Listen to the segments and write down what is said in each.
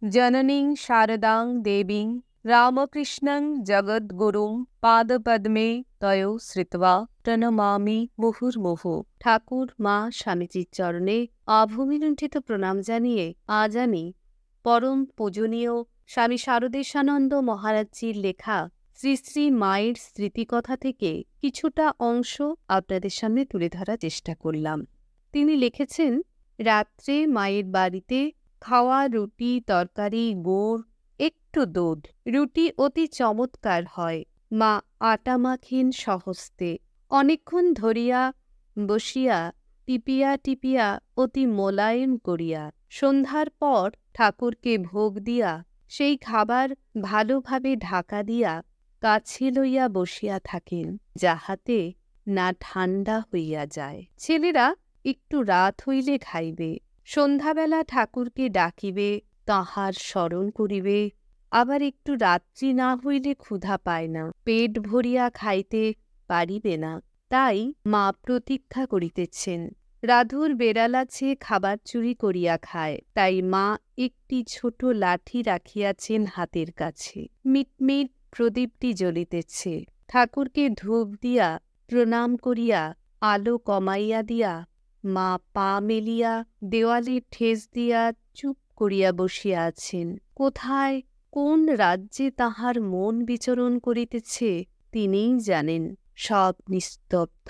जननीं शारदां देवीं रामकृष्णं जगद्गुरुं পাদপদ্মে তয়ো শ্রিত্বা প্রণমামি মুহুর্মুহু। ঠাকুর মা স্বামীজির চরণে অভূমিলুণ্ঠিত প্রণাম জানিয়ে আজ আমি পরম পূজনীয় স্বামী শারদেশানন্দ মহারাজজির লেখা শ্রী শ্রী মায়ের স্মৃতিকথা থেকে কিছুটা অংশ আপনাদের সামনে তুলে ধরার চেষ্টা করলাম। তিনি লিখেছেন, রাত্রে মায়ের বাড়িতে খাওয়া রুটি, তরকারি, গুড়, একটু দুধ। রুটি অতি চমৎকার হয়। মা আটা মাখেন স্বহস্তে। অনেকক্ষণ ধরিয়া বসিয়া টিপিয়া টিপিয়া অতি মোলায়েম করিয়া সন্ধ্যার পর ঠাকুরকে ভোগ দিয়া সেই খাবার ভালোভাবে ঢাকা দিয়া কাছে লইয়া বসিয়া থাকেন, যাহাতে না ঠান্ডা হইয়া যায়। ছেলেরা একটু রাত হইলে খাইবে। সন্ধ্যাবেলা ঠাকুরকে ডাকিবে, তাঁহার স্মরণ করিবে। আবার একটু রাত্রি না হইলে ক্ষুধা পায় না, পেট ভরিয়া খাইতে পারিবে না। তাই মা প্রতীক্ষা করিতেছেন। রাধুর বেড়াল আছে, খাবার চুরি করিয়া খায়। তাই মা একটি ছোট লাঠি রাখিয়াছেন হাতের কাছে। মিটমিট প্রদীপটি জ্বলিতেছে। ঠাকুরকে ধূপ দিয়া প্রণাম করিয়া আলো কমাইয়া দিয়া মা পা মেলিয়া দেওয়ালে ঠেস দিয়া চুপ করিয়া বসিয়া আছেন। কোথায় কোন রাজ্যে তাহার মন বিচরণ করিতেছে তিনিই জানেন। সব নিস্তব্ধ।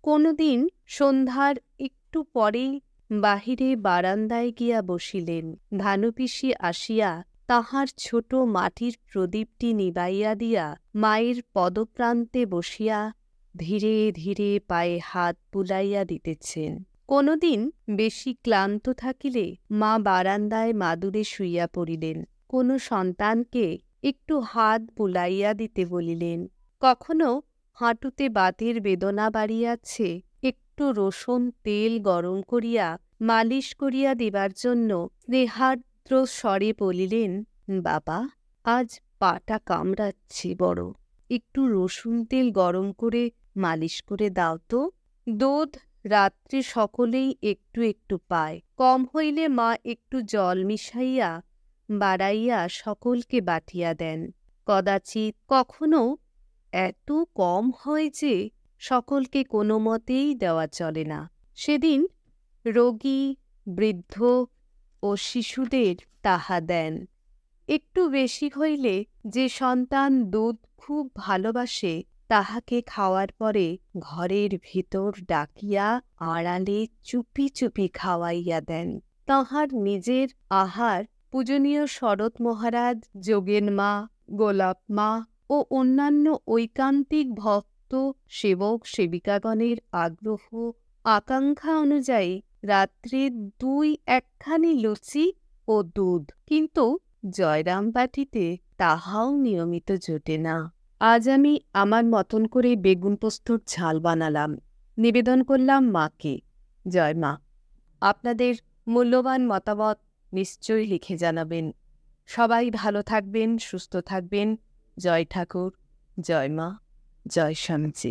কোনদিন সন্ধ্যার একটু পরেই বাহিরে বারান্দায় গিয়া বসিলেন। ভানুপিসি আসিয়া তাহার ছোট মাটির প্রদীপটি নিবাইয়া দিয়া মায়ের পদপ্রান্তে বসিয়া ধীরে ধীরে পায়ে হাত বুলাইয়া দিতেছেন। কোনদিন বেশি ক্লান্ত থাকিলে মা বারান্দায় মাদুরে শুইয়া পড়িলেন। কোনো সন্তানকে একটু হাত বুলাইয়া দিতে বলিলেন। কখনো হাঁটুতে বাতের বেদনা বাড়িয়াছে, একটু রসুন তেল গরম করিয়া মালিশ করিয়া দিবার জন্য স্নেহার্দ্র স্বরে বলিলেন, বাবা আজ পাটা কামড়াচ্ছে বড়, একটু রসুন তেল গরম করে মালিশ করে দাও তো। দুধ রাত্রে সকলেই একটু একটু পায়। কম হইলে মা একটু জল মিশাইয়া বাড়াইয়া সকলকে বাটিয়া দেন। কদাচিৎ কখনো এত কম হয় যে সকলকে কোনো মতেই দেওয়া চলে না। সেদিন রোগী, বৃদ্ধ ও শিশুদের তাহা দেন। একটু বেশি হইলে যে সন্তান দুধ খুব ভালোবাসে তাহাকে খাওয়ার পরে ঘরের ভিতর ডাকিয়া আড়ালে চুপি চুপি খাওয়াইয়া দেন। তাহার নিজের আহার পূজনীয় শরৎ মহারাজ, যোগেন মা, গোলাপ মা ও অন্যান্য ঐকান্তিক ভক্ত সেবক সেবিকাগণের আগ্রহ আকাঙ্ক্ষা অনুযায়ী রাত্রে 2-1খানি লুচি ও দুধ, কিন্তু জয়রাম বাটিতে তাহাও নিয়মিত জোটে না। আজ আমি আমার মতন করে বেগুন পোস্তর ঝাল বানালাম, নিবেদন করলাম মাকে। জয় মা। আপনাদের মূল্যবান মতামত নিশ্চয়ই লিখে জানাবেন। সবাই ভালো থাকবেন, সুস্থ থাকবেন। জয় ঠাকুর, জয় মা, জয় স্বামীজি।